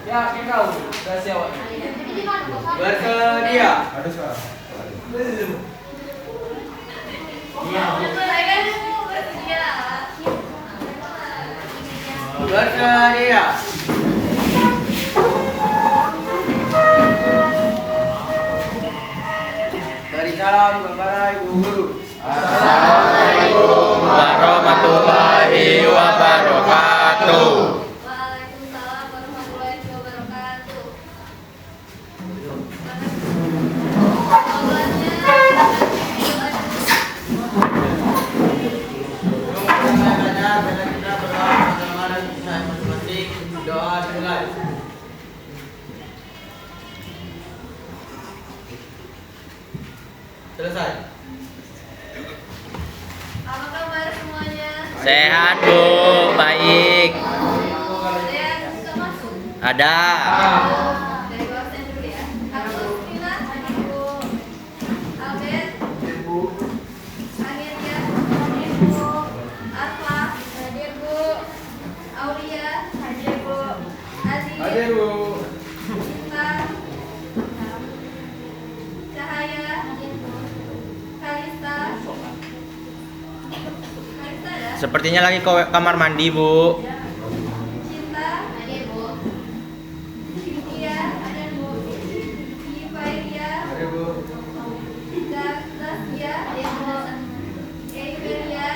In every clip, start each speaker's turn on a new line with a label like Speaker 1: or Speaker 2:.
Speaker 1: Ya, kau rahasia awak.
Speaker 2: Bersedia.
Speaker 3: Ada suara.
Speaker 2: Bersedia. Beri salam kepada ibu guru.
Speaker 4: Assalamualaikum warahmatullahi wabarakatuh.
Speaker 5: Waalaikumsalam warahmatullahi wabarakatuh.
Speaker 2: Doa dimulai. Selesai.
Speaker 5: Apa kabar semuanya?
Speaker 4: Sehat Bu, baik.
Speaker 5: Ada yang suka masuk?
Speaker 4: Ada.
Speaker 5: Dari absen dulu ya. Aku Stina, Ibu Albert, Akhirnya, Ibu Arfa, hadir Bu. Aulia, hadir Bu. Aziz,
Speaker 3: Hadir Bu.
Speaker 5: Cinta, Cahaya, Kalista, Kalista ada?
Speaker 4: Sepertinya lagi ke kamar mandi Bu.
Speaker 5: Cinta, hadir Bu. Cynthia, ada Bu. Ivaria,
Speaker 3: Hadir Bu.
Speaker 5: Zaskia, hadir Bu. Evelia,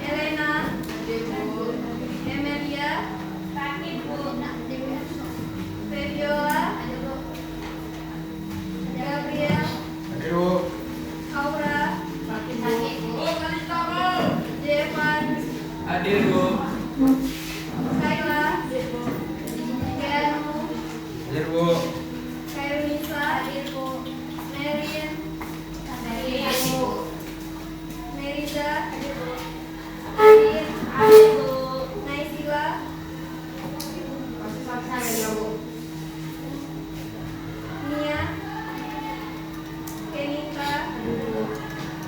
Speaker 5: Elena, hadir Bu. Emelia, sakit Bu. Febiola, hadir Bu. Gabriel,
Speaker 3: Hadir Bu.
Speaker 5: Aura, sakit Bu. Jevan,
Speaker 1: Hadir Bu.
Speaker 5: Kayla, Keanu,
Speaker 3: Hadir Bu.
Speaker 5: Kairunisa, hadir Bu. Merin, hadir Bu. Meriza, hadir Bu. Adin, hadir Bu. Naisila, hadir Bu. Nia, Kenita,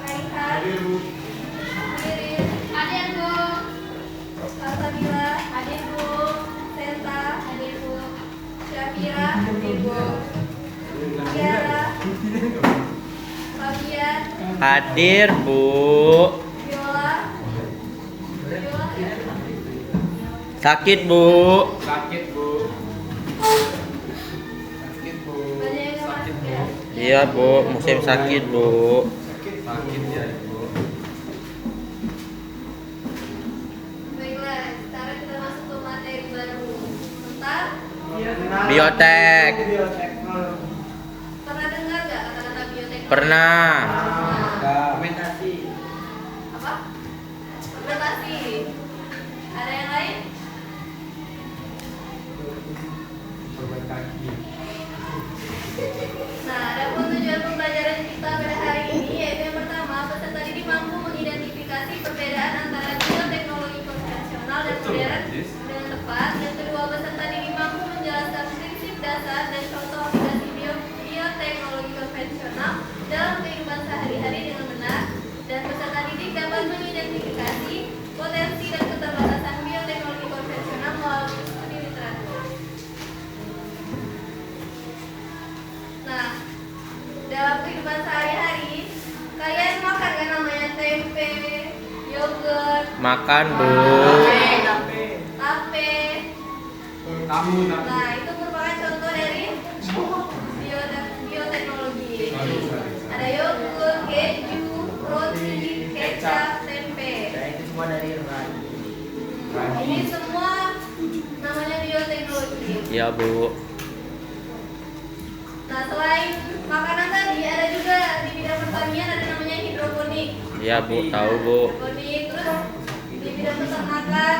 Speaker 5: Raihan,
Speaker 3: Hadir Bu.
Speaker 5: Irin, hadir Bu. Salsabila, hadir Bu. Senta, hadir Bu. Syafira, hadir Bu. Tiara, Fabian,
Speaker 4: Hadir Bu.
Speaker 5: Viola, Viola,
Speaker 4: Sakit Bu.
Speaker 1: Sakit Bu.
Speaker 3: Sakit Bu.
Speaker 5: banyak yang nggak masuk ya.
Speaker 4: Iya Bu, musim sakit Bu.
Speaker 3: Sakit ya Bu.
Speaker 5: Baiklah, sekarang kita masuk ke materi baru tentang
Speaker 4: Biotek.
Speaker 5: pernah dengar nggak kata-kata bioteknologi?
Speaker 4: Pernah.
Speaker 2: Fermentasi.
Speaker 5: Apa? Fermentasi. Ada yang lain? Nah, ada pun tujuan pembelajaran kita pada hari ini yaitu yang pertama, peserta didik mampu mengidentifikasi perbedaan antara bioteknologi konvensional dan modern dengan tepat. Yang kedua, peserta didik mampu menjelaskan prinsip dasar dan contoh aplikasi bioteknologi konvensional dalam kehidupan sehari-hari dengan benar. Dan peserta didik dapat mengidentifikasi potensi dan keterbatasan bioteknologi konvensional melalui studi literatur. Nah, dalam kehidupan sehari-hari, kalian makan kan namanya tempe, yogurt,
Speaker 4: Makan Bu.
Speaker 5: tape.
Speaker 3: Kamu
Speaker 5: Nah, itu merupakan contoh dari bioteknologi. Ada yogurt, keju, roti, kecap, tempe.
Speaker 2: Itu semua dari ragi.
Speaker 5: Ini semua namanya bioteknologi.
Speaker 4: Iya Bu.
Speaker 5: Nah, selain makanan tadi, ada juga di bidang pertanian ada namanya hidroponik.
Speaker 4: Iya Bu, tahu Bu.
Speaker 5: Hidroponik, terus di bidang peternakan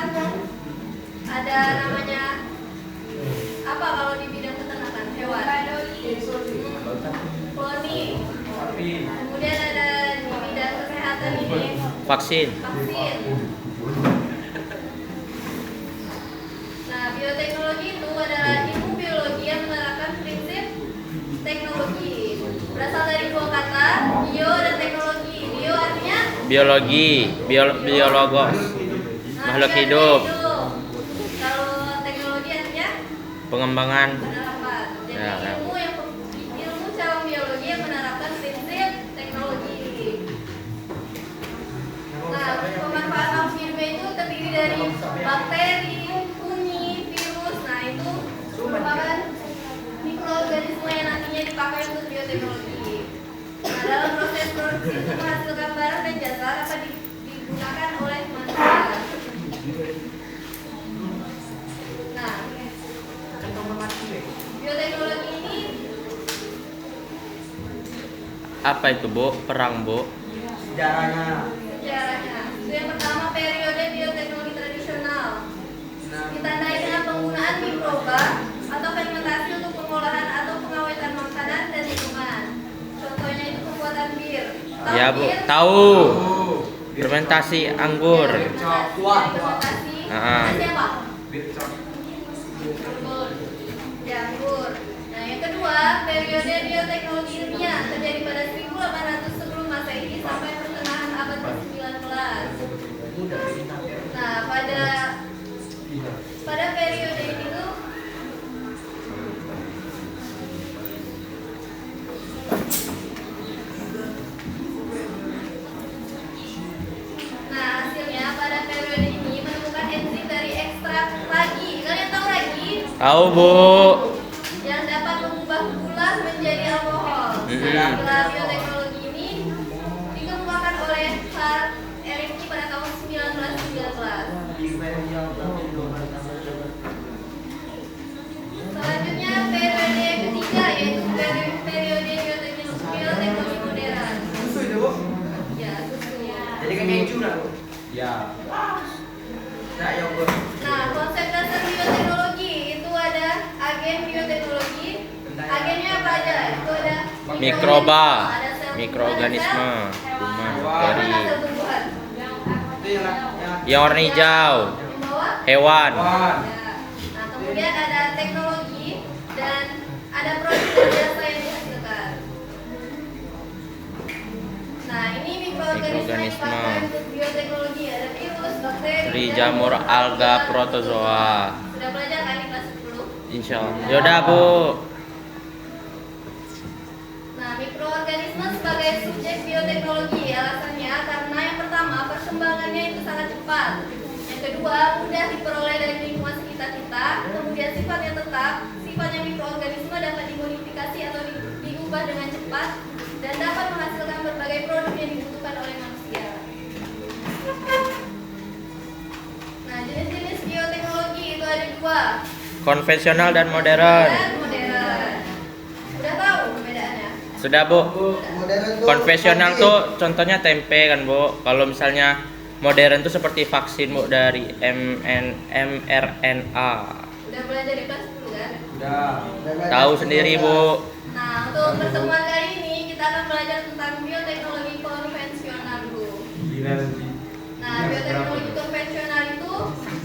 Speaker 5: ada namanya apa kalau di bidang peternakan hewan? Poni. Kemudian ada di bidang kesehatan ini
Speaker 4: Vaksin.
Speaker 5: vaksin. Nah, bioteknologi itu adalah ilmu biologi yang menerapkan prinsip teknologi. Berasal dari dua kata, bio dan teknologi. Bio artinya
Speaker 4: Biologi, biologos.
Speaker 5: nah,
Speaker 4: Makhluk
Speaker 5: bio
Speaker 4: hidup.
Speaker 5: artinya hidup. Kalau teknologi artinya
Speaker 4: Pengembangan.
Speaker 5: Penerapan. Jadi
Speaker 4: Ya, ya.
Speaker 5: ilmu cabang biologi yang menerapkan prinsip teknologi. Nah, pemanfaatan algoritma itu terdiri dari bakteri, kunyit, virus. Nah, itu merupakan mikroorganisme yang nantinya dipakai untuk bioteknologi. Nah, dalam proses produksi untuk menghasilkan barang dan jasa dapat digunakan oleh manusia. Nah, bioteknologi ini
Speaker 4: Apa itu, Bu? Perang, Bu.
Speaker 2: Sejarahnya.
Speaker 5: sejarahnya. Itu yang pertama, periode bioteknologi tradisional. Ditandai dengan penggunaan mikroba atau fermentasi untuk pengolahan atau pengawetan makanan dan minuman. Contohnya itu pembuatan bir. Tahu
Speaker 4: Ya, Bu.
Speaker 5: bir?
Speaker 4: Tahu. Fermentasi anggur.
Speaker 5: Fermentasi.
Speaker 4: Ah.
Speaker 5: Fermentasi apa?
Speaker 3: Bircak.
Speaker 5: Anggur. Ya, anggur. Nah, yang kedua, periode bioteknologi ilmiah terjadi pada 1800 sebelum Masehi sampai pertengahan abad ke-19. Nah, pada periode ini tuh nah, hasilnya pada periode ini menemukan enzim dari ekstrak ragi. Kalian tahu ragi?
Speaker 4: Tahu, Bu.
Speaker 5: Yang dapat mengubah gula menjadi alkohol. Nah, bioteknologi ini dikembangkan oleh Carl Elecki pada tahun 1919. Selanjutnya periode yang ketiga yaitu periode bioteknologi modern.
Speaker 2: Susu itu, Bu.
Speaker 5: Ya, susunya.
Speaker 2: Jadi kan keju lah, Bu.
Speaker 3: Ya.
Speaker 2: Nah, yogurt.
Speaker 5: Nah, konsep dasar bioteknologi itu ada agen bioteknologi. Agennya apa aja? Itu ada
Speaker 4: Mikroba,
Speaker 5: ada sel
Speaker 4: mikroorganisme,
Speaker 5: tumbuhan,
Speaker 4: kuman,
Speaker 5: ada
Speaker 4: bakteri.
Speaker 5: sel tumbuhan.
Speaker 2: Itu yang
Speaker 4: Yang warna hijau.
Speaker 5: Yang bawah
Speaker 4: Hewan.
Speaker 2: Wan.
Speaker 5: ya. Nah, kemudian ada teknologi dan ada produk dan jasa yang dihasilkan. Nah, ini mikroorganisme yang
Speaker 4: Mikroorganisme.
Speaker 5: dipakai untuk bioteknologi. Ada virus, bakteri,
Speaker 4: Dari jamur, alga, protozoa.
Speaker 5: Sudah belajar kan di kelas 10?
Speaker 4: Insya Allah. Yaudah, Bu.
Speaker 5: Nah, mikroorganisme sebagai subjek bioteknologi alasannya karena yang pertama perkembangannya itu sangat cepat. Yang kedua, mudah diperoleh dari lingkungan sekitar kita. Kemudian sifatnya tetap, sifatnya mikroorganisme dapat dimodifikasi atau diubah dengan cepat dan dapat menghasilkan berbagai produk yang dibutuhkan oleh manusia. Nah, jenis-jenis bioteknologi itu ada dua.
Speaker 4: Konvensional dan modern.
Speaker 5: Dan modern. Udah tahu perbedaannya?
Speaker 4: Sudah, Bu.
Speaker 2: Modern tuh.
Speaker 4: Konvensional tuh contohnya tempe kan, Bu. Kalau misalnya modern tuh seperti vaksin, Bu, dari mRNA.
Speaker 5: Udah belajar di kelas 10 kan?
Speaker 3: Udah.
Speaker 4: Tahu sendiri, Bu.
Speaker 5: Nah, untuk pertemuan kali ini kita akan belajar tentang bioteknologi konvensional dulu.
Speaker 3: Gila sih.
Speaker 5: Nah, bioteknologi konvensional itu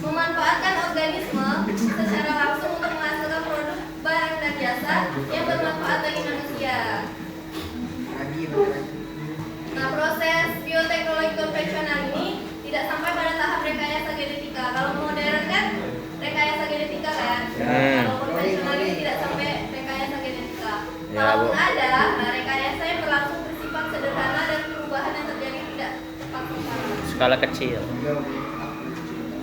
Speaker 5: memanfaatkan organisme secara langsung untuk menghasilkan produk, barang dan jasa yang bermanfaat bagi manusia. Nah, proses bioteknologi konvensional ini tidak sampai pada tahap rekayasa genetika. Kalau modern kan rekayasa genetika kan. Kalau konvensional ini tidak sampai rekayasa genetika.
Speaker 4: Ya,
Speaker 5: Kalaupun
Speaker 4: Bu.
Speaker 5: ada, nah rekayasa yang berlangsung bersifat sederhana dan perubahan yang terjadi tidak tepat sasaran.
Speaker 4: Skala kecil.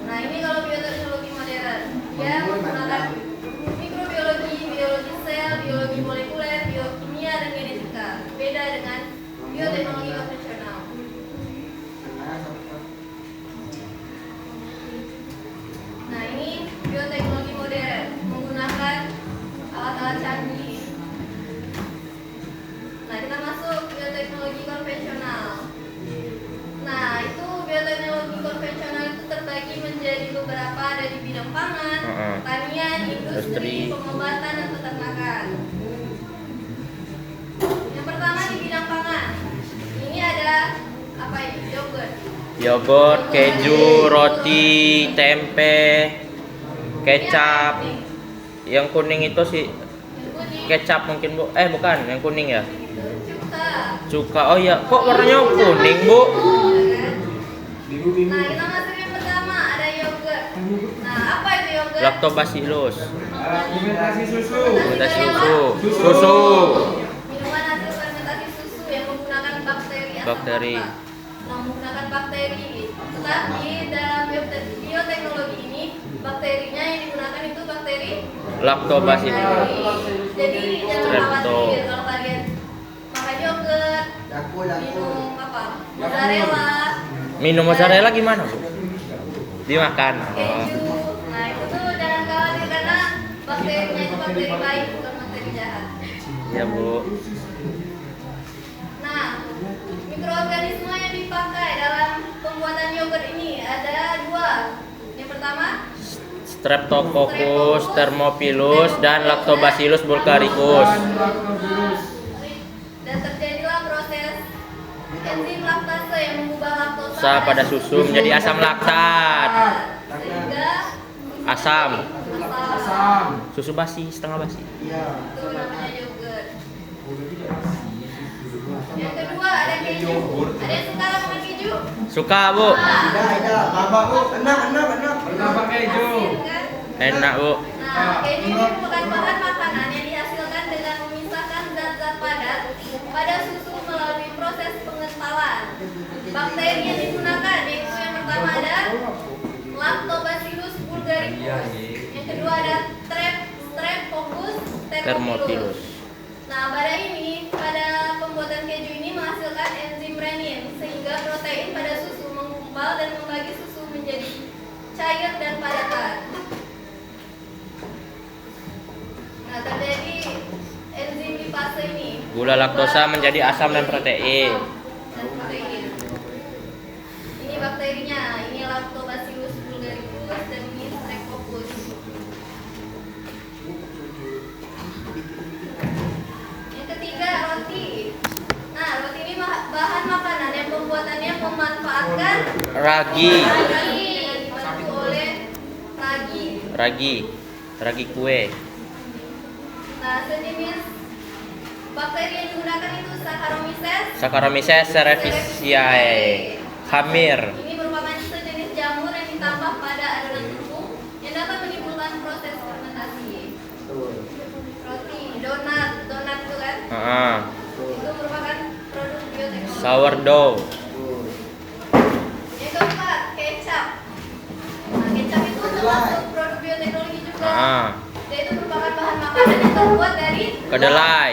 Speaker 5: Nah, ini kalau bioteknologi modern, dia menggunakan mikrobiologi, biologi sel, biologi molekuler, biokimia dan genetika. Beda dengan bioteknologi konvensional. Nah, ini bioteknologi modern menggunakan alat-alat canggih. Nah, kita masuk bioteknologi konvensional. Nah, itu bioteknologi konvensional itu terbagi menjadi beberapa, ada di bidang pangan, pertanian, industri, pengobatan, dan peternakan. Yang pertama di bidang pangan, ini ada apa ini? Yogurt.
Speaker 4: Yogurt, keju, roti, tempe, kecap. Yang kuning itu sih
Speaker 5: Yang kuning,
Speaker 4: kecap mungkin, Bu. Bukan, yang kuning ya.
Speaker 5: cuka.
Speaker 4: Cuka. Oh iya, kok warnanya kuning, Bu?
Speaker 5: Nah, kita masuk yang pertama, ada yogurt. Nah, apa itu yogurt?
Speaker 4: Lactobacillus.
Speaker 3: Fermentasi susu.
Speaker 4: Fermentasi susu.
Speaker 5: Minuman hasil fermentasi susu yang menggunakan bakteri asam
Speaker 4: Bakteri.
Speaker 5: laktat. Nah, menggunakan bakteri. Tetapi dalam bioteknologi ini bakterinya yang digunakan itu bakteri
Speaker 4: Lactobacillus.
Speaker 5: Jadi jangan khawatir kalau kalian makan yogurt,
Speaker 2: Daku.
Speaker 5: minum apa? Mozzarella,
Speaker 4: Minum mozzarella gimana, Bu? Dimakan. Oh.
Speaker 5: keju. Nah, itu tuh jangan khawatir karena bakterinya itu bakteri baik bukan bakteri jahat.
Speaker 4: Ya, Bu.
Speaker 5: Nah, mikroorganisme yang dipakai dalam pembuatan yogurt ini ada 2. Yang pertama,
Speaker 4: Streptococcus thermophilus dan Lactobacillus bulgaricus.
Speaker 5: dan terjadilah proses enzim laktase yang mengubah laktosa
Speaker 4: Pada susu menjadi asam laktat.
Speaker 5: sehingga
Speaker 4: Asam.
Speaker 5: asam.
Speaker 4: Susu basi, setengah basi.
Speaker 2: Iya.
Speaker 5: Itu namanya yogurt. Yang kedua ada keju. Ada yang suka makan keju?
Speaker 4: Suka, Bu.
Speaker 2: Tidak. Babak bu. Enak.
Speaker 3: Pernah pakai keju.
Speaker 5: Asin, kan?
Speaker 4: Enak, Bu.
Speaker 5: Nah, keju ini merupakan bahan makanan yang dihasilkan dengan memisahkan zat-zat padat pada susu melalui proses pengentalan. Bakteri yang digunakan yaitu yang pertama ada Lactobacillus bulgaricus. Yang kedua ada Streptococcus thermophilus. Nah, pada pembuatan keju ini menghasilkan enzim renin sehingga protein pada susu menggumpal dan membagi susu menjadi cair dan padatan. Nah, terjadi enzim lipase ini.
Speaker 4: Gula laktosa menjadi asam dan protein.
Speaker 5: Ini bakterinya, ini Lactobacillus bulgaricus dan ini Streptococcus. Yang ketiga, roti. Nah, roti ini bahan makanan yang pembuatannya memanfaatkan
Speaker 4: Ragi.
Speaker 5: dengan dibantu oleh
Speaker 4: Ragi kue.
Speaker 5: Nah, sejenis bakteri yang digunakan itu
Speaker 4: Saccharomyces cerevisiae. Khamir.
Speaker 5: Ini merupakan sejenis jamur yang ditambah pada adonan tepung yang dapat menimbulkan proses fermentasi. Roti, donat itu kan? Itu merupakan produk bioteknologi.
Speaker 4: Sourdough.
Speaker 5: Yang keempat, kecap. Nah, kecap itu termasuk produk bioteknologi juga. Yaitu merupakan bahan makanan yang terbuat dari
Speaker 4: Kedelai.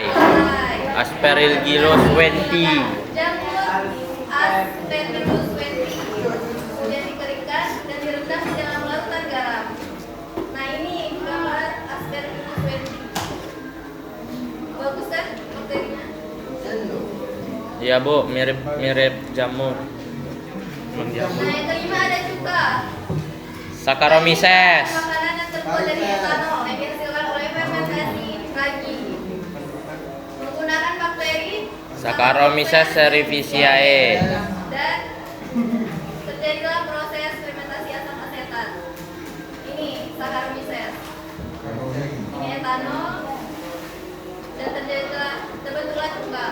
Speaker 4: Aspergillus wenti.
Speaker 5: Jamur Aspergillus wenti. Kemudian dikeringkan dan direndam di dalam larutan garam. Nah, ini gambar Aspergillus wenti. Bagus kan bakterinya?
Speaker 4: Iya, Bu, mirip jamur.
Speaker 5: Nah, yang kelima ada cuka.
Speaker 4: Saccharomyces.
Speaker 5: Makanan yang terbuat dari etanol yang dihasilkan oleh fermentasi ragi. Menggunakan bakteri
Speaker 4: Saccharomyces cerevisiae.
Speaker 5: dan terjadilah proses fermentasi asam asetat. Ini Saccharomyces. Ini etanol dan terbentuklah cuka.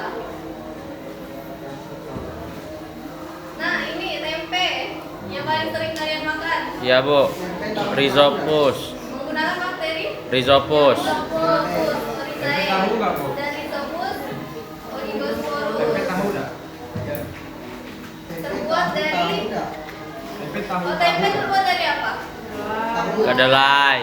Speaker 5: Nah, ini tempe yang paling sering kalian makan.
Speaker 4: Iya, Bu. Rhizopus.
Speaker 5: Menggunakan bakteri
Speaker 4: Rhizopus.
Speaker 5: Rhizae
Speaker 3: Tahu nggak, Bu?
Speaker 5: dan Rhizopus
Speaker 3: Tempe
Speaker 5: oligosporus.
Speaker 3: tahu dah.
Speaker 5: Terbuat dari
Speaker 3: Tempe tahu.
Speaker 5: tempe terbuat dari apa?
Speaker 4: Kedelai.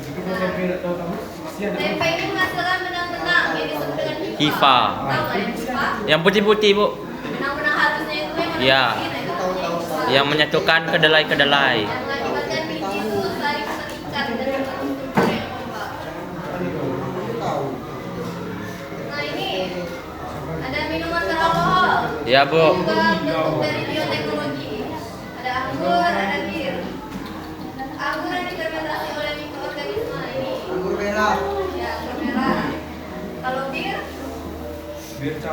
Speaker 3: Itu tempe tahu tahu. Kasihan.
Speaker 5: Tempe ini menghasilkan benang-benang yang disebut dengan
Speaker 4: Hifa.
Speaker 5: Tahu nggak yang hifa?
Speaker 4: Yang putih-putih, Bu.
Speaker 5: Benang-benang halusnya itu yang
Speaker 4: Iya.
Speaker 5: warna putih, nah itu namanya hifa.
Speaker 4: Yang menyatukan kedelai-kedelai.
Speaker 5: Yang mengakibatkan biji itu saling terikat dan membentuk struktur yang kompak. Nah, ini ada minuman beralkohol.
Speaker 4: Iya, Bu.
Speaker 5: Juga bentuk dari bioteknologi. Ada anggur, ada bir. Anggur yang difermentasi oleh mikroorganisme ini.
Speaker 2: Anggur merah.
Speaker 5: Ya, anggur merah. Kalau bir,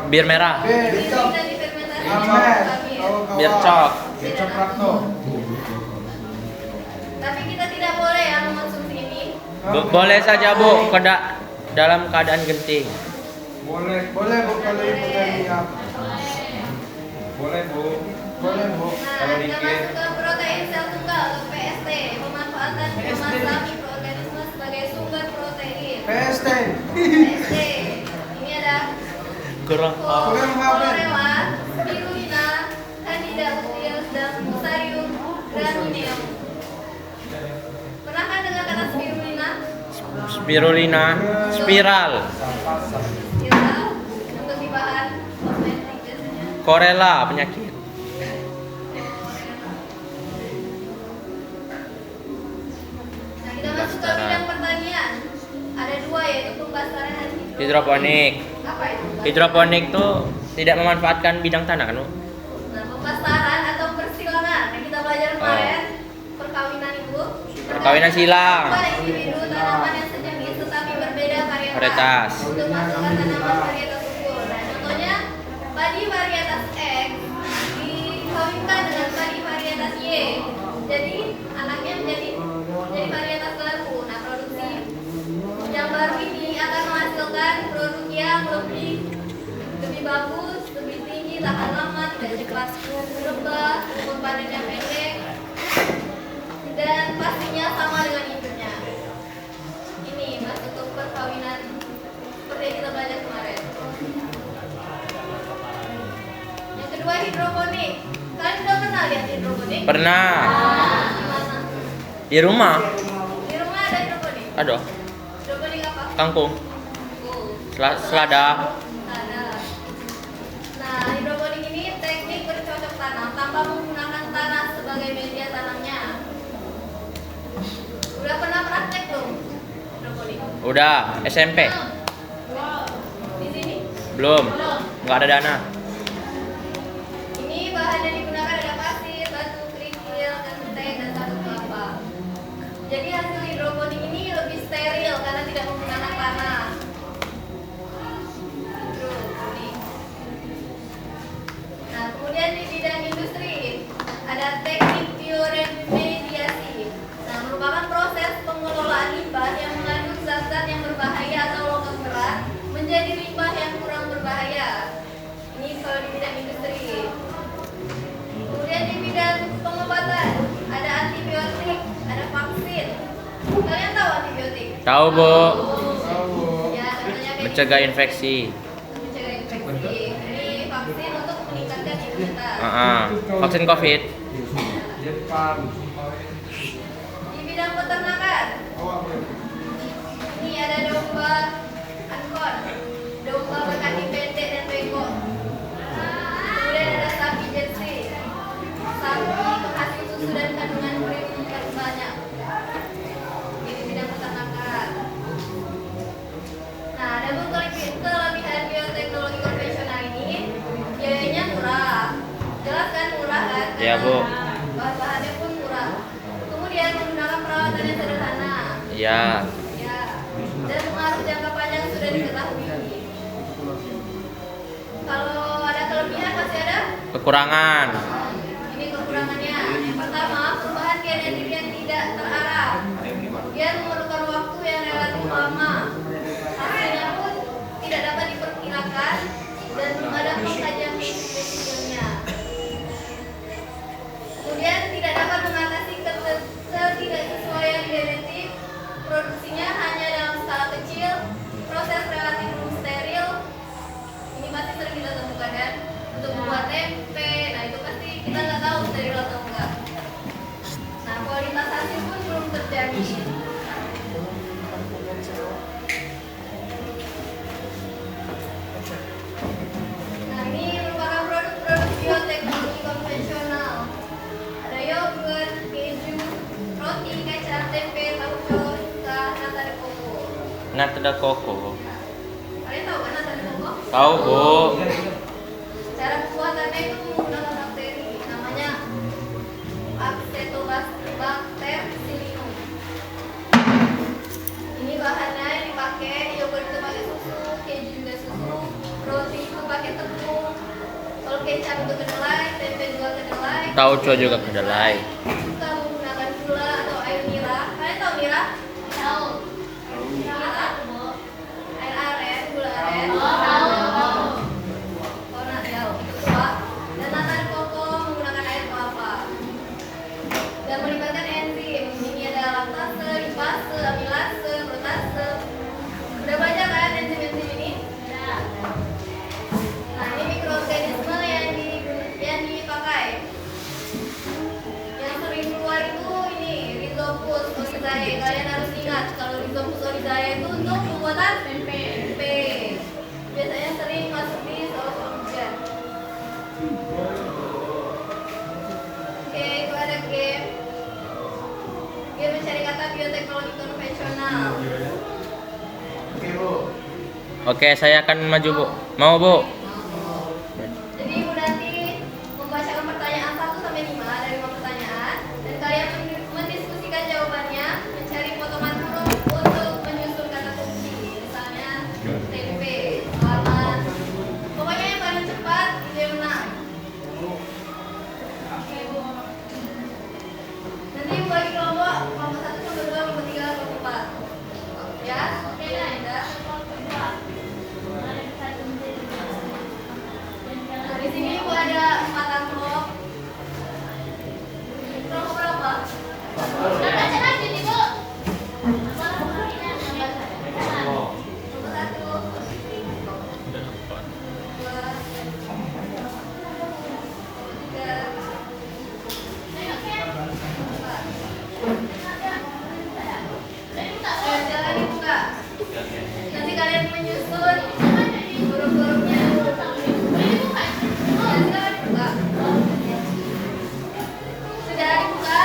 Speaker 4: Bir merah.
Speaker 5: bir bisa difermentasi
Speaker 2: Amer.
Speaker 5: oleh bir.
Speaker 4: Bir cok.
Speaker 3: Kecap Prapto.
Speaker 5: Tapi kita tidak boleh ya mengonsumsi ini.
Speaker 4: Boleh saja, Bu, dalam keadaan genting.
Speaker 3: Boleh.
Speaker 2: Boleh bu kalau ibu dari apa?
Speaker 3: Boleh, Bu.
Speaker 2: Boleh bu.
Speaker 5: Nah,
Speaker 3: Kalau
Speaker 5: kita
Speaker 3: dikit.
Speaker 5: masuk ke protein sel tunggal atau PST, memanfaatkan
Speaker 3: PST.
Speaker 5: memasak
Speaker 2: ST.
Speaker 5: SD. Ini ada
Speaker 4: Kurang apa?
Speaker 5: Chlorella, Spirulina, Candida luteus, dan Fusarium gramineum. Pernah kan dengar kata spirulina?
Speaker 4: Spirulina, spiral,
Speaker 5: Spiral untuk di bahan kosmetik biasanya.
Speaker 4: korela penyakit.
Speaker 5: Nah, kita masuk ke bidang pertanian. Ada dua, yaitu pembasaran dan
Speaker 4: Hidroponik.
Speaker 5: Apa itu?
Speaker 4: Hidroponik tuh tidak memanfaatkan bidang tanah kan, Bu?
Speaker 5: Nah, pembasaran atau persilangan yang kita belajar kemarin, perkawinan ibu.
Speaker 4: Perkawinan silang.
Speaker 5: Dua individu tanaman yang sejenis tetapi berbeda
Speaker 4: Varietas.
Speaker 5: untuk masukkan tanaman varietas subur. Nah, contohnya padi varietas X dikawinkan dengan padi varietas Y. Jadi anaknya menjadi varietas baru. Nah, produksi yang baru ini akan menghasilkan produk yang lebih bagus, lebih tinggi, tahan lama, tidak cepat berubah, umur panennya pendek, dan pastinya sama dengan induknya. Ini masuk ke perkawinan seperti yang kita belajar kemarin. Yang kedua, hidroponik. Kalian udah pernah lihat hidroponik?
Speaker 4: Pernah.
Speaker 5: Gimana?
Speaker 4: Di rumah.
Speaker 5: Di rumah ada hidroponik.
Speaker 4: Aduh,
Speaker 5: Hidroponik apa?
Speaker 4: kangkung,
Speaker 5: Oh.
Speaker 4: selada.
Speaker 5: Ada. Nah, hidroponik ini teknik bercocok tanam tanpa menggunakan tanah sebagai media tanamnya. Udah pernah praktek belum hidroponik?
Speaker 4: Udah, SMP.
Speaker 5: Di sini?
Speaker 4: Belum. Nggak ada dana.
Speaker 5: Ini bahan yang digunakan ada pasir, batu, kerikil, genteng, dan sabut kelapa. Jadi hasil hidroponik ini lebih steril karena tidak menggunakan tanah. Hidroponik. Nah, kemudian di bidang industri ada teknik bioremediasi. Nah, merupakan proses pengelolaan limbah yang mengandung zat-zat yang berbahaya atau logam berat menjadi limbah yang kurang berbahaya. Ini kalau di bidang industri. Kemudian di bidang pengobatan ada antibiotik, ada vaksin. Kalian tahu antibiotik?
Speaker 4: Tahu, Bu.
Speaker 5: Ya, contohnya kayak
Speaker 4: Mencegah infeksi.
Speaker 5: mencegah infeksi. Ini vaksin untuk meningkatkan imunitas.
Speaker 4: Vaksin COVID.
Speaker 3: Jepang.
Speaker 5: Di bidang peternakan, ini ada domba ankon, domba berkaki pendek dan bengkok. Kemudian ada sapi jersey, sapi penghasil susu dan kandungan protein banyak. Ini bidang peternakan. Nah, ada kelebihan bioteknologi konvensional ini, biayanya murah. Jelas kan murah kan?
Speaker 4: Iya, Bu.
Speaker 5: Bahan-bahannya pun murah. Kemudian menggunakan perawatan yang sederhana.
Speaker 4: Iya.
Speaker 5: Ya. Dan pengaruh jangka panjang sudah diketahui. Kalau ada kelebihan pasti ada
Speaker 4: Kekurangan.
Speaker 5: ini kekurangannya. Yang pertama, perubahan genetik yang tidak terarah. Dia memerlukan waktu yang relatif lama. Hasilnya pun tidak dapat diperkirakan dan belum ada pengkajian spesifiknya. Kemudian tidak dapat mengatasi ketidaksesuaian genetik. Produksinya hanya dalam skala kecil. Proses relatif belum steril. Ini pasti sering kita temukan kan? Untuk membuat tempe, nah itu pasti kita nggak tahu steril atau enggak. Nah, kualitas hasil pun belum terjamin. Nah, ini merupakan produk-produk bioteknologi konvensional. Ada yogurt, keju, roti, kecap, tempe, tauco, nata de coco.
Speaker 4: Nata de coco.
Speaker 5: Kalian tahu kan nata de coco?
Speaker 4: Tahu, Bu.
Speaker 5: Cara pembuatannya itu menggunakan bakteri, namanya Acetobacter pseudomonas. Ini bahannya yang dipakai, yogurt itu pakai susu, keju juga susu, roti itu pakai tepung, kalau kecap itu kedelai, tempe juga kedelai.
Speaker 4: Tauco juga kedelai.
Speaker 5: Kita menggunakan gula atau air nira. Kalian tahu nira? Tahu. Nira? Air aren, gula aren. Oh, nah, tahu. Itu tua. Dan nata de coco menggunakan air kelapa. Dan melibatkan enzim. Ini ada laktase, lipase, amilase, protase. Udah konvensional.
Speaker 2: Oke, Bu.
Speaker 4: Oke, saya akan maju, Bu. Mau, Bu?
Speaker 5: Jadi Ibu nanti membacakan pertanyaan 1 sampai 5 dari 5 pertanyaan dan kalian mendiskusikan jawabannya, mencari potongan huruf untuk menyusun kata kunci. Misalnya tempe, halaman. Pokoknya yang paling cepat itu yang menang. Oke, Bu. Nanti Ibu bagi kelompok 1, kelompok 2, kelompok 3, kelompok 4. Ya, oke dah, Indah. Nah, di sini Ibu ada 4 amplop. Kelompok berapa? Jangan dibuka. Nanti kalian menyusun huruf-hurufnya. Jangan dibuka. Sudah dibuka?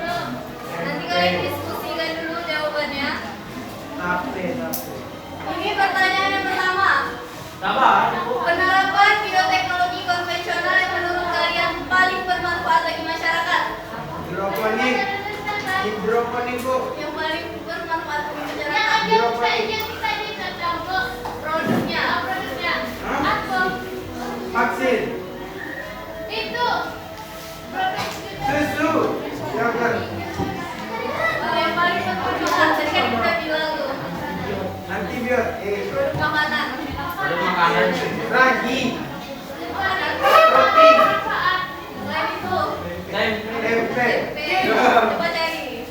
Speaker 5: Belum. Nanti kalian diskusikan dulu jawabannya.
Speaker 2: Nape.
Speaker 5: Ini pertanyaan yang pertama.
Speaker 1: Sabar.
Speaker 5: Penerapan bioteknologi konvensional yang menurut kalian paling bermanfaat bagi masyarakat.
Speaker 2: Hidroponik. Hidroponik, Bu.
Speaker 5: Yang paling bermanfaat bagi masyarakat. Produknya.
Speaker 2: Vaksin. Susu. Yogurt.
Speaker 5: Yang paling bermanfaat tadi kan kita bilang tuh.
Speaker 2: Antibiotik.
Speaker 5: Produk makanan.
Speaker 1: Produk makanan.
Speaker 2: Ragi.
Speaker 5: Makanan.
Speaker 2: Roti.
Speaker 5: Selain itu.
Speaker 2: Tempe.
Speaker 5: Coba cari.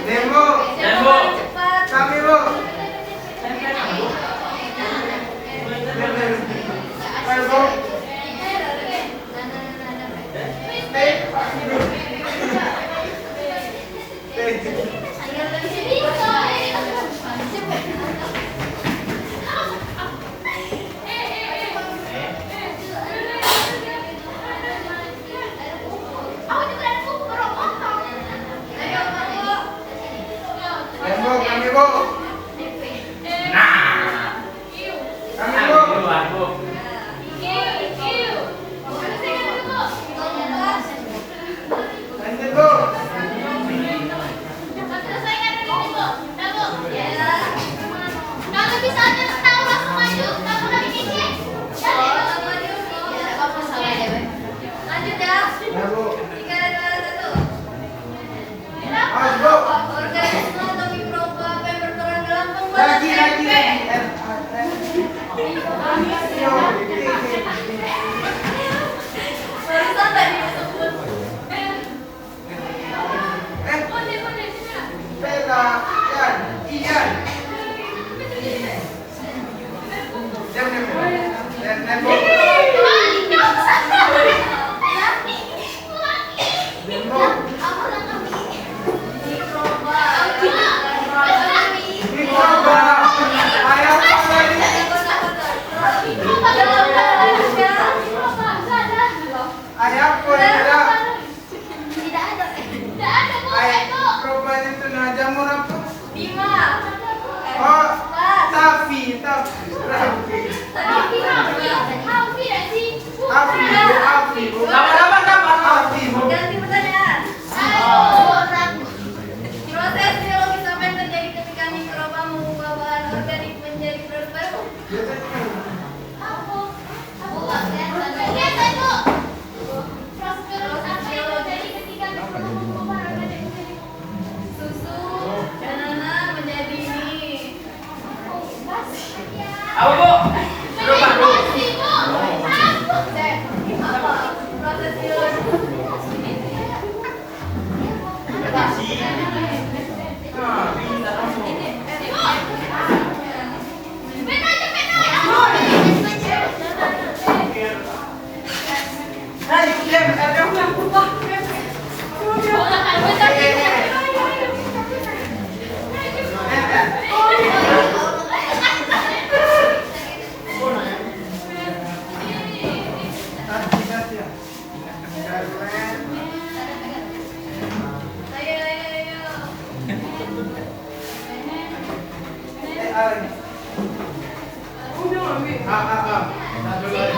Speaker 2: Nemo.
Speaker 5: Yang paling cepat.
Speaker 2: Kami, Bu. Bu. Nemo, kami, Bu. Kami, Bu.
Speaker 1: Duluan, Bu.
Speaker 2: Lanjut, Bu.
Speaker 5: Lanjut ya.
Speaker 2: Ya, Bu.
Speaker 5: 3, 2, 1.
Speaker 2: Awas, Bu.
Speaker 5: Organisme atau mikroba apa yang berperan dalam pembuatan
Speaker 2: Lagi.
Speaker 5: tempe?
Speaker 2: Yo,
Speaker 5: Barusan tadi disebut.
Speaker 2: Bella, Ian. Diam, diam, diam. Nemo. Nemo.
Speaker 5: Mikroba.
Speaker 2: Mikroba. Ayam apa ini? Ayam kolera. Ayam mikroba itu nah jamur apa?
Speaker 5: 5.
Speaker 2: Oh,
Speaker 5: 4.
Speaker 2: Tafi. Afi, Bu. Afi, Bu.
Speaker 5: Ganti pertanyaan. Proses biologis apa yang terjadi ketika mikroba mengubah bahan organik menjadi produk baru? Susu, banana menjadi ini.
Speaker 1: Apa, Bu?
Speaker 5: Apa? Proses biologis.
Speaker 2: lagi. Satu lagi.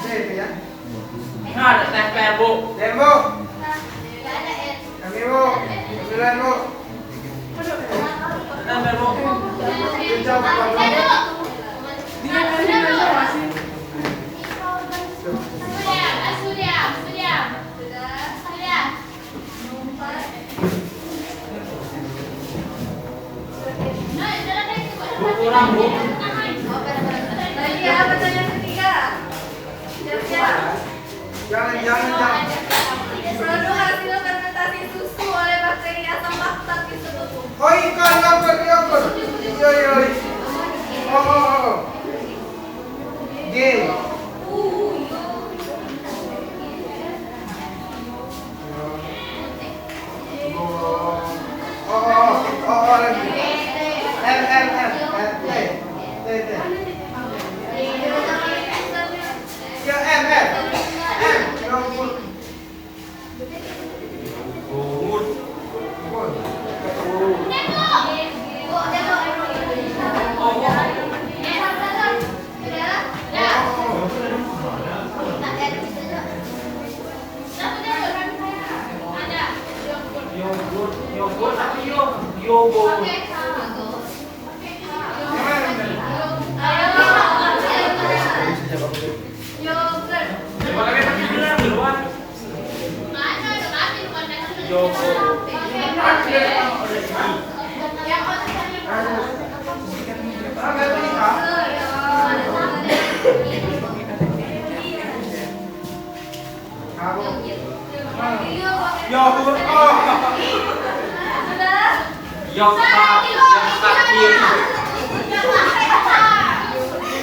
Speaker 2: C itu ya.
Speaker 1: Nah, ada temper, Bu.
Speaker 2: Dan Bu. Kami Bu. 9 Bu.
Speaker 1: Temper, Bu.
Speaker 2: Coba
Speaker 1: Kurang, Bu.
Speaker 5: Lagi ya, pertanyaan ketiga. Siap-siap.
Speaker 2: Jangan.
Speaker 5: Produk hasil fermentasi susu oleh bakteri asam laktat disebut
Speaker 2: Oh, ikan yogurt. Yo. Oh. G. Oh, lagi. L. T. Ya, M. Yogurt.
Speaker 1: Yogurt tapi yogurt. Coba lagi tapi bilang duluan. Yogurt.
Speaker 2: Yogurt.
Speaker 1: Yogurt.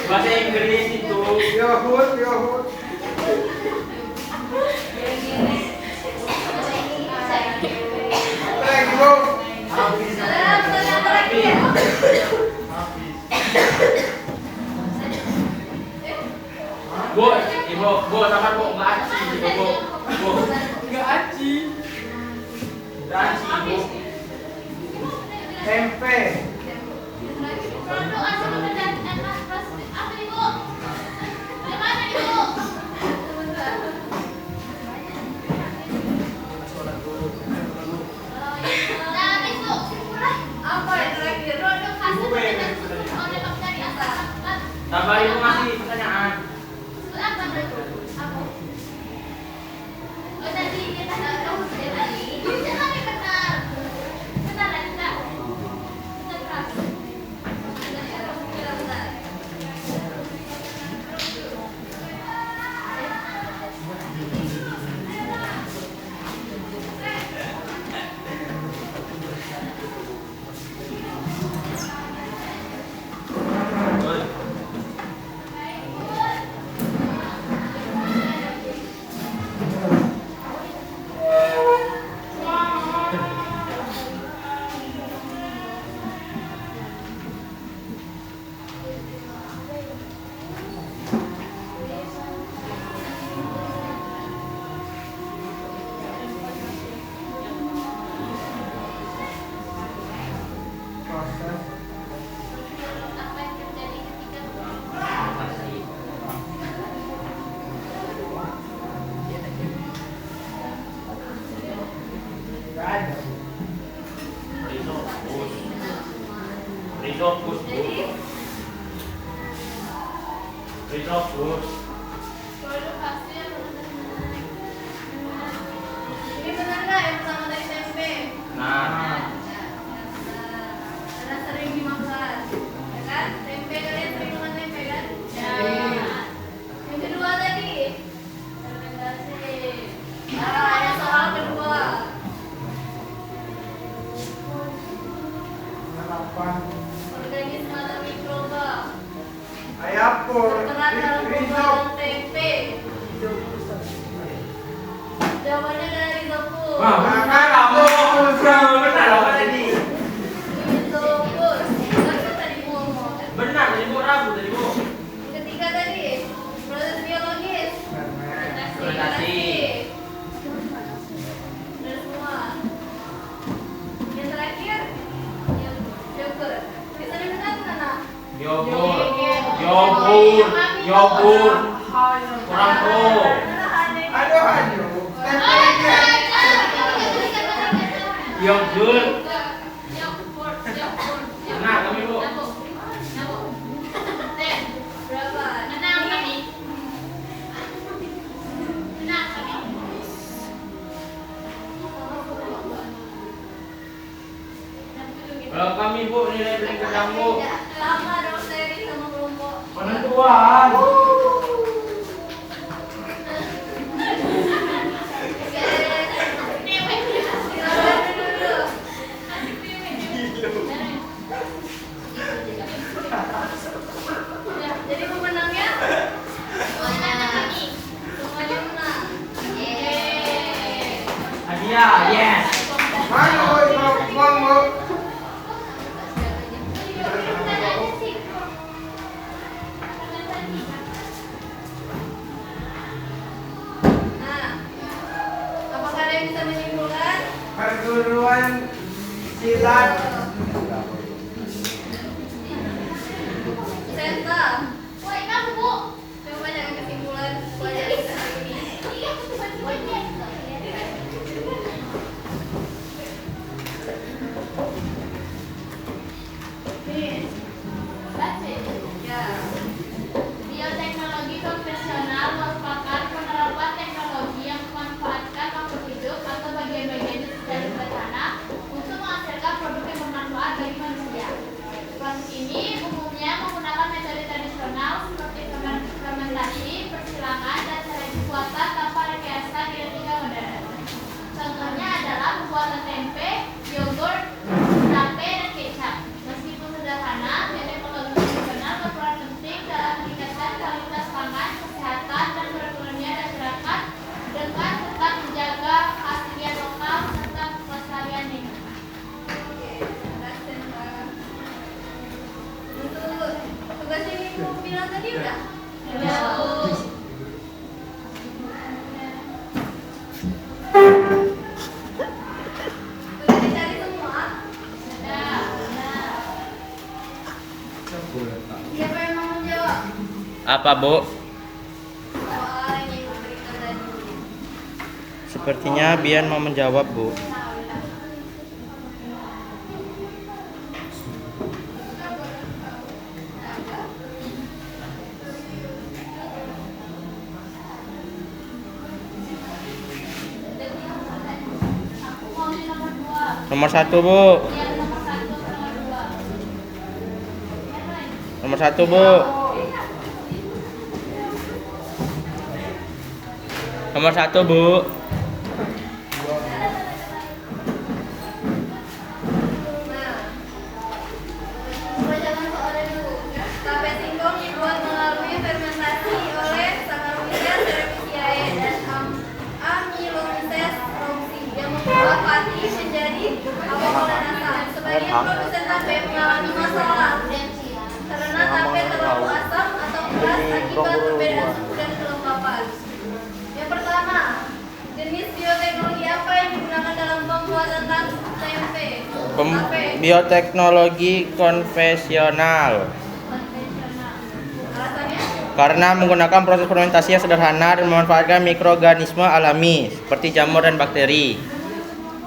Speaker 1: Bahasa Inggris itu.
Speaker 2: Yogurt. Lagi Bu.
Speaker 1: Bu, Ibu, sabar Bu, nggak aci, Bu. Nggak aci, Bu.
Speaker 2: Tempe.
Speaker 5: Apa yang terakhir?
Speaker 1: Sabar Ibu masih pertanyaan. Risopus.
Speaker 5: Ini benar nggak yang pertama dari tempe?
Speaker 1: Nah,
Speaker 5: Karena sering dimakan, ya kan? Tempe kalian sering makan tempe kan? Ya. Yang kedua tadi fermentasi. Nah, ada soal kedua. Organisme atau mikroba
Speaker 2: Ayapur.
Speaker 5: tertera dalam pembuatan tempe. Jawabannya dari Risopus.
Speaker 1: wah, benar kamu. Benar apa tadi?
Speaker 5: Risopus. Kan tadi ngomong.
Speaker 1: Benar, Ibu ragu tadi Bu.
Speaker 5: Ketiga tadi proses biologis.
Speaker 1: Fermentasi.
Speaker 5: Benar semua. Yang terakhir
Speaker 1: sahur, yogurt, kurang pro.
Speaker 2: Aduh, aduh. Tempenya.
Speaker 1: Yogurt. Nah, kami bu.
Speaker 5: Berapa?
Speaker 1: Kalau kami bu nilai beli gedang bu.
Speaker 5: Lama dong seri sama kelompok.
Speaker 1: Penentuan.
Speaker 5: Jadi pemenangnya semuanya menang.
Speaker 1: Hadiah, yes.
Speaker 2: Mana boy, uang bu?
Speaker 5: Nah, apakah ada yang bisa menyimpulkan?
Speaker 2: Perguruan silat.
Speaker 5: Senta. Woi, kamu bu. Coba banyak kesimpulan pelajaran kita hari ini. Ya.
Speaker 6: Bioteknologi konvensional merupakan penerapan teknologi yang memanfaatkan makhluk hidup atau bagian-bagiannya secara sederhana untuk menghasilkan produk yang bermanfaat bagi manusia. Proses ini umumnya menggunakan metode tradisional seperti fermentasi, persilangan, dan seleksi buatan tanpa rekayasa genetika modern. Contohnya adalah pembuatan tempe, yogurt, tape, dan kecap. Meskipun sederhana, bioteknologi konvensional berperan penting dalam meningkatkan kualitas pangan, kesehatan, dan perekonomian masyarakat dengan tetap menjaga keaslian lokal serta kelestarian lingkungan.
Speaker 5: Oke, terima kasih Senta. Untuk tugas yang ibu bilang tadi udah?
Speaker 6: Ya, Bu.
Speaker 5: Udah dicari semua? Siapa yang mau menjawab?
Speaker 4: Apa, Bu?
Speaker 5: Soal yang ibu berikan tadi.
Speaker 4: Sepertinya Bian mau menjawab, Bu.
Speaker 6: Aku mau di nomor 2.
Speaker 4: Nomor 1, Bu.
Speaker 6: Ya, nomor 1 ke nomor 2.
Speaker 4: Nomor 1, Bu. Nomor 1, Bu.
Speaker 5: Nah, coba jangan soalnya dulu. Tape singkong dibuat melalui fermentasi oleh Saccharomyces cerevisiae dan Amylomyces rauxi yang membuat pati menjadi alkohol dan asam. Sebagian produsen tape mengalami masalah karena tape terlalu asam atau keras akibat perbedaan suhu dan kelembapan. Yang pertama, jenis bioteknologi apa yang digunakan dalam pembuatan tempe? Tape.
Speaker 4: Bioteknologi konvensional.
Speaker 5: Alasannya?
Speaker 4: Karena menggunakan proses fermentasi yang sederhana dan memanfaatkan mikroorganisme alami seperti jamur dan bakteri.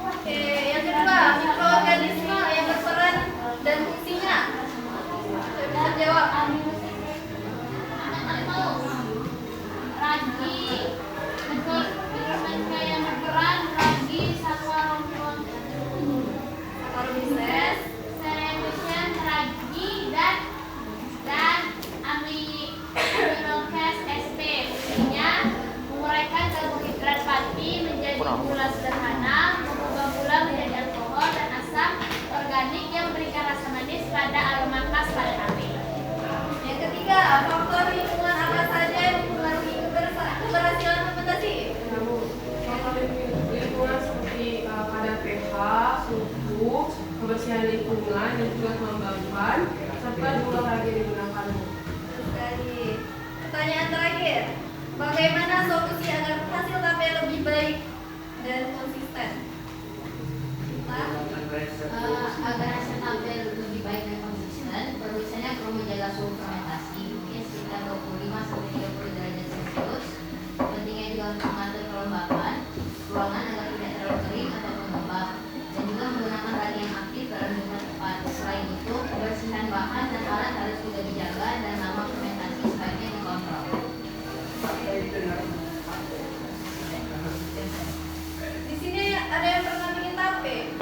Speaker 5: Oke, yang kedua, mikroorganisme yang berperan dan fungsinya. Saya bisa jawab.
Speaker 6: Ragi, mikroorganisme yang berperan, ragi,
Speaker 5: Saccharomyces.
Speaker 6: Cerevisiae, ragi, dan Amylomyces sp. Fungsinya menguraikan karbohidrat pati menjadi gula sederhana, mengubah gula menjadi alkohol dan asam organik yang memberikan rasa manis pada aroma khas pada tape.
Speaker 5: Yang ketiga, faktor lingkungan apa saja yang mempengaruhi keberhasilan fermentasi?
Speaker 7: Lingkungan seperti kadar pH, suhu, kebersihan lingkungan dan juga kelembaban serta jumlah ragi yang digunakan.
Speaker 5: Betul sekali. Pertanyaan terakhir, bagaimana solusi agar hasil tape lebih baik dan konsisten?
Speaker 8: Agar hasil tape lebih baik dan konsisten, produsennya perlu menjaga suhu fermentasi, mungkin sekitar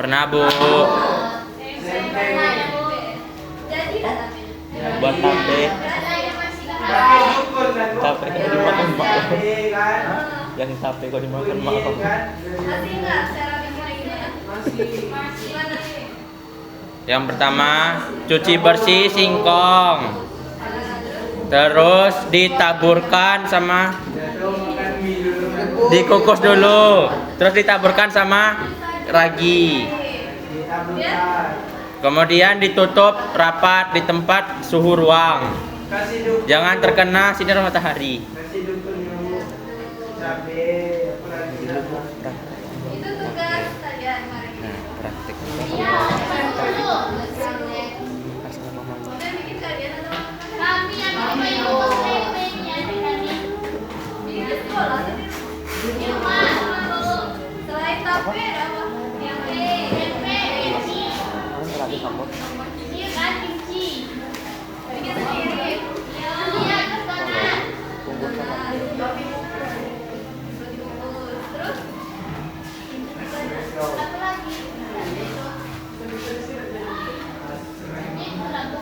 Speaker 4: Pernah, Bu.
Speaker 5: Jadi dah namanya.
Speaker 4: Buat tape.
Speaker 2: Tapi dukun kan Bu?
Speaker 4: Tape kan dimakan mak.
Speaker 2: Iya kan?
Speaker 4: Yang tape kok dimakan mak.
Speaker 2: Iya kan?
Speaker 5: Masih enggak cara bikinnya gimana?
Speaker 7: Masih.
Speaker 5: Gimana nih?
Speaker 4: Yang pertama, cuci bersih singkong. Terus ditaburkan sama
Speaker 2: Jatuh makan mie dulu kan Bu?
Speaker 4: dikukus dulu. Terus ditaburkan sama ragi.
Speaker 2: Ditaburkan.
Speaker 4: Kemudian ditutup rapat di tempat suhu ruang.
Speaker 2: Kasih dukun.
Speaker 4: Jangan terkena sinar matahari.
Speaker 2: Kasih dukun dulu. Cabai, apa lagi?
Speaker 5: Itu tugas saya kemarin.
Speaker 4: Nah, praktik.
Speaker 6: Iya, ada dulu.
Speaker 5: Udah bikin kalian atau
Speaker 6: Kami yang bikin tempe-nya kami.
Speaker 5: bikin di sekolah?
Speaker 6: Di rumah dulu.
Speaker 5: Selain tape ada apa? Yang lain.
Speaker 6: Tempe, kimchi. Iya kan kimchi.
Speaker 5: Bikin sendiri.
Speaker 6: Iya, ke kanan.
Speaker 5: Terus
Speaker 6: Apa lagi? Ini lagu.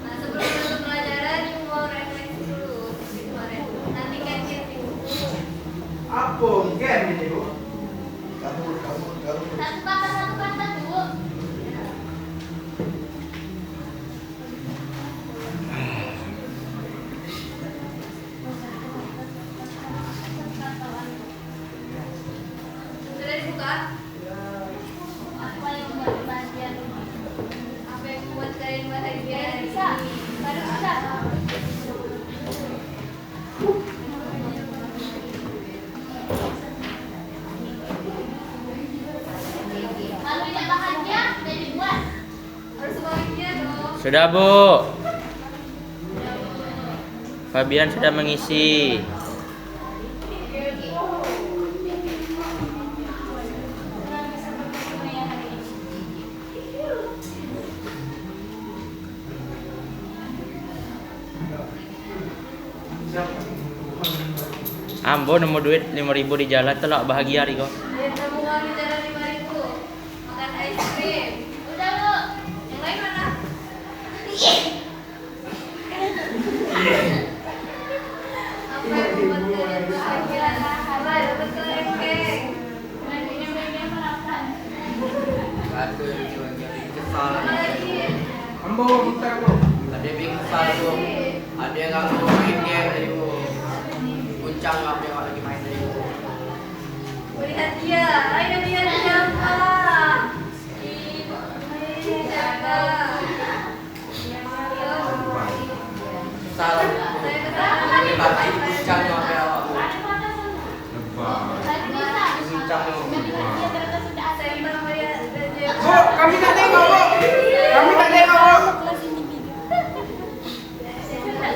Speaker 5: nah sebelum masuk pelajaran you mau refleksi dulu kemarin. Nanti kan di buku.
Speaker 2: Apa? Game ini Bu?
Speaker 6: Satu kata dulu.
Speaker 5: Sudah dibuka?
Speaker 6: Apa yang membuat bahagia?
Speaker 5: Apa yang membuat kalian bahagia hari
Speaker 6: Bisa,
Speaker 5: ini?
Speaker 6: baru bisa. Kalau tidak bahagia, jadi buat.
Speaker 5: Harus bahagia dong.
Speaker 4: Sudah, Bu. Fabian sudah mengisi. Ambo nemu duit 5.000 di jalan telok bahagia Riko.
Speaker 5: Lihat kamu uang di jalan 5.000. Makan es krim.
Speaker 6: Udah, Bu.
Speaker 5: Yang lain mana? Apa yang membuat kalian bahagia? Apa dapat kelengkeng?
Speaker 6: Bagian-bagian merapat.
Speaker 1: Ada yang lagi kesal.
Speaker 5: Apa lagi?
Speaker 2: Ambo, bentar Bu.
Speaker 1: Ada yang kesal tuh. Ada yang langsung main game tadi Bu. Puncang apa yang lagi main tadi Bu.
Speaker 5: Beri hadiah. Ayo hadiah siapa? Siapa?
Speaker 1: Salah.
Speaker 5: Saya kesana.
Speaker 1: Tapi puncang apa yang Bu.
Speaker 6: Tadi bisa.
Speaker 1: Puncang Bu.
Speaker 6: Dia ternyata sudah ada.
Speaker 5: Saya Bang Maria dan Jaya.
Speaker 2: Bu, kami tak tengok Bu. Kami tak tengok Bu.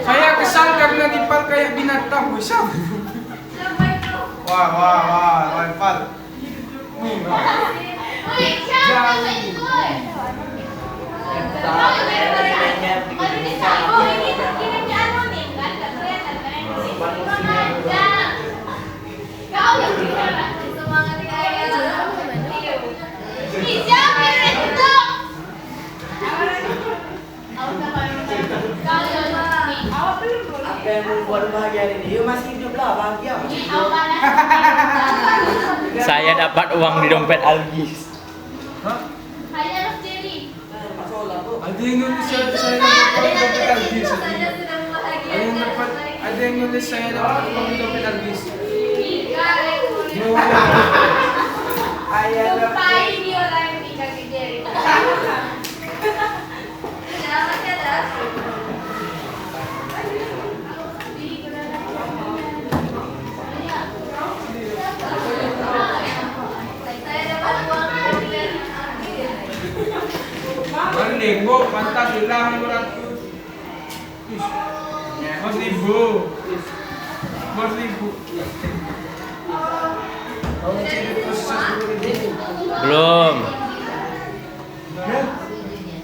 Speaker 2: Saya kesal karena Dipal kayak binatang Bu. Siapa?
Speaker 5: Siapa itu?
Speaker 2: Wah, Dipal.
Speaker 6: Wih, siapa itu? Oh, ini anonim kan? Gak kelihatan kan? Jangan. Kau yang bicara.
Speaker 5: Semangati ayah.
Speaker 6: Ih, siapa yang itu? Kau yang nih.
Speaker 1: Apa yang membuat bahagia hari ini? Yuk masih hidup lah bahagia.
Speaker 6: Kau panas.
Speaker 4: Saya dapat uang di dompet Algis.
Speaker 6: Hanya harus diri.
Speaker 2: Ada yang nulis saya dapat uang di dompet Algis.
Speaker 5: Saya sudah membahagiakan.
Speaker 2: Ada yang nulis saya dapat uang di dompet Algis.
Speaker 6: Tiga ekor.
Speaker 2: Ayah
Speaker 6: Sumpah ini orang yang tinggal di diri.
Speaker 5: Sudah masih ada? Saya dapat uang dari Algis.
Speaker 2: Mending Bu, pantas hilang 500.
Speaker 3: Bos ibu. Bos ibu.
Speaker 4: Belum.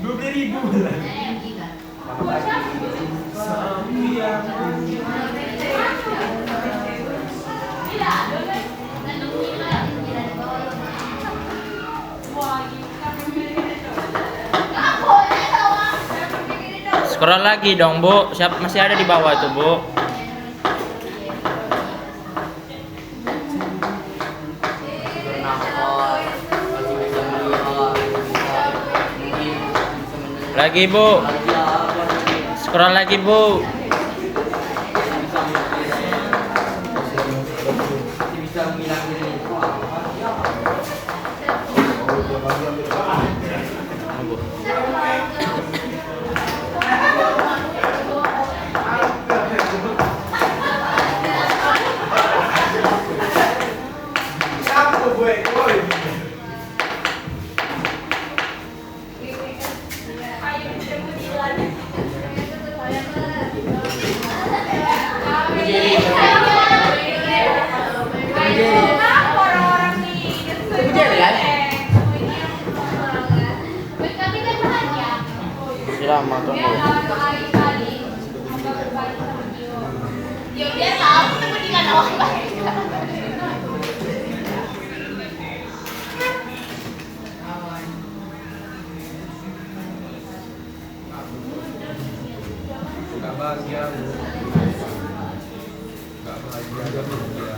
Speaker 3: 20.000 lah.
Speaker 4: Scroll lagi dong, Bu. Siap masih ada di bawah tuh, Bu.
Speaker 1: bernafas, masih bisa melihat, mungkin bisa mendengar.
Speaker 4: Lagi, Bu.
Speaker 1: Lagi apa lagi?
Speaker 4: Scroll lagi, Bu.
Speaker 1: Masih bisa menghilang diri.
Speaker 4: Lama tunggu.
Speaker 6: Ya dia tahu ketemu dengan orang baik.
Speaker 3: Gak bahagia. Gak bahagia. Gak bahagia.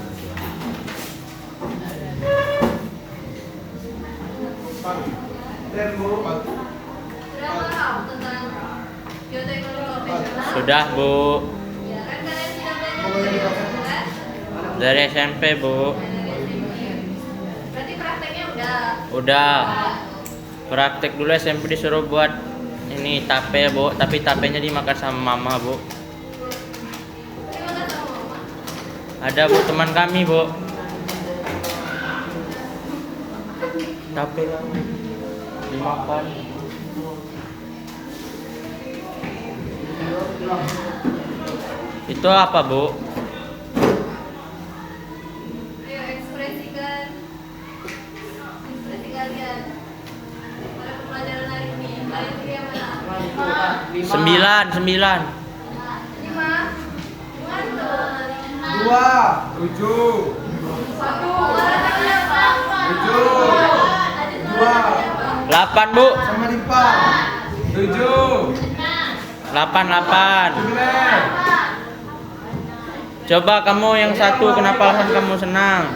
Speaker 5: Sudah paham tentang bioteknologi konvensional?
Speaker 4: Sudah, Bu.
Speaker 5: Ya, kan kalian sudah belajar kan?
Speaker 4: Dari SMP, Bu.
Speaker 5: Berarti prakteknya udah.
Speaker 4: Udah. Praktek dulu SMP disuruh buat ini tape, Bu. Tapi tapenya dimakan sama Mama, Bu.
Speaker 5: Terima kasih sama mama.
Speaker 4: Ada, Bu, teman kami, Bu. Tape kami dimakan. Itu apa, Bu?
Speaker 5: Ayo ekspresikan ekspresi kalian pada pembelajaran hari ini. Kalian pilih yang mana?
Speaker 4: 9.
Speaker 5: 5. Gimana?
Speaker 3: 7.
Speaker 4: 8, Bu.
Speaker 2: Sama lipat.
Speaker 3: 7.
Speaker 4: 8. Coba kamu yang satu, kenapa alasan kamu senang?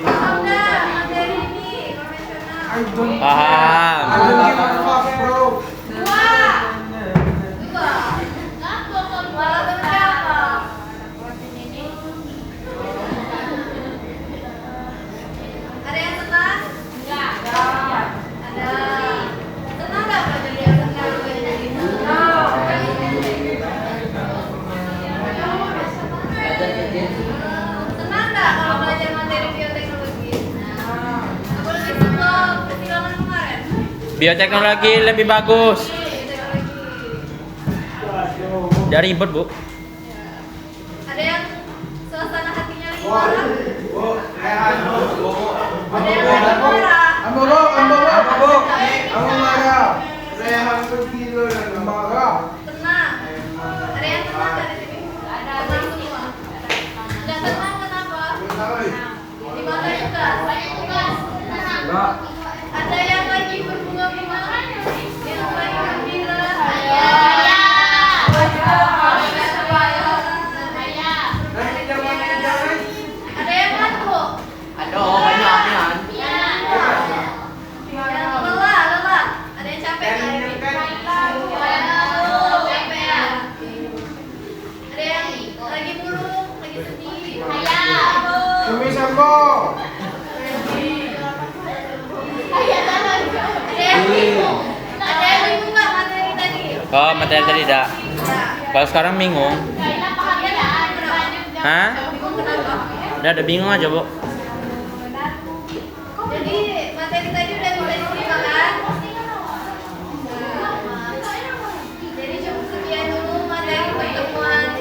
Speaker 5: Paham nggak materi ini konvensional?
Speaker 4: Paham.
Speaker 2: I don't give a fuck, bro.
Speaker 5: 2. Malah berapa? Ada yang senang? Ada. Senang nggak belajar yang senang? Senang nggak kalau belajar materi bioteknologi? Aku lebih suka persilangan kemarin.
Speaker 4: Bioteknologi lebih bagus.
Speaker 5: Bioteknologi.
Speaker 4: Dari ribet, Bu.
Speaker 5: Ada yang suasana hatinya lagi marah? Ada yang
Speaker 2: Ambo,
Speaker 5: lagi marah?
Speaker 2: Ambo marah. Rehan pergi dulu dan marah.
Speaker 5: Tenang. Ada yang tenang nggak di sini? Ada. Tenang semua. Nggak tenang kenapa? Di mana juga?
Speaker 3: Enggak.
Speaker 5: Ada yang lagi berbunga-bunga? Yang lagi gembira? Ada yang ngantuk?
Speaker 1: Ada banyak kan?
Speaker 5: Yang lelah. Ada yang capek nggak hari ini? Capek ya? Ada yang lagi murung, lagi sedih?
Speaker 2: Kami sambo.
Speaker 5: Ada yang bingung nggak materi tadi?
Speaker 4: Oh, materi tadi tidak.
Speaker 5: Ya.
Speaker 4: Kalau sekarang bingung. Hah?
Speaker 5: Bingung kenapa?
Speaker 4: Udah bingung aja, Bu.
Speaker 5: Jadi materi tadi udah bisa diterima kan? Jadi cukup sekian dulu materi pertemuan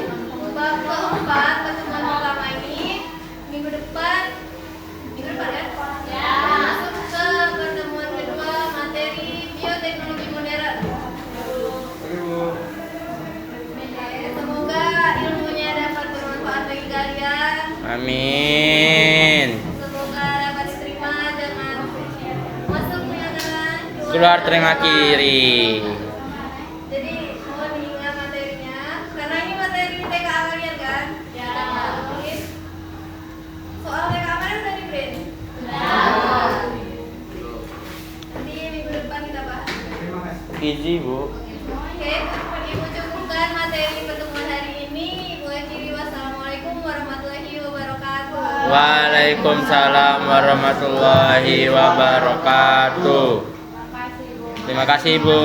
Speaker 4: Amin.
Speaker 5: Semoga dapat diterima dengan masuk menyatakan
Speaker 4: Keluar terima kiri.
Speaker 5: Jadi mohon diingat materinya, karena ini materi TK kalian kan? Ya. Tulis. Soal TK kalian udah di print. Nanti minggu depan kita bahas.
Speaker 4: Easy, Bu.
Speaker 5: Oke, Ibu cukupkan materi pertemuan hari ini. Ibu akhiri, wassalamualaikum warahmatullahi wabarakatuh.
Speaker 4: Waalaikumsalam warahmatullahi wabarakatuh. Terima kasih, Bu.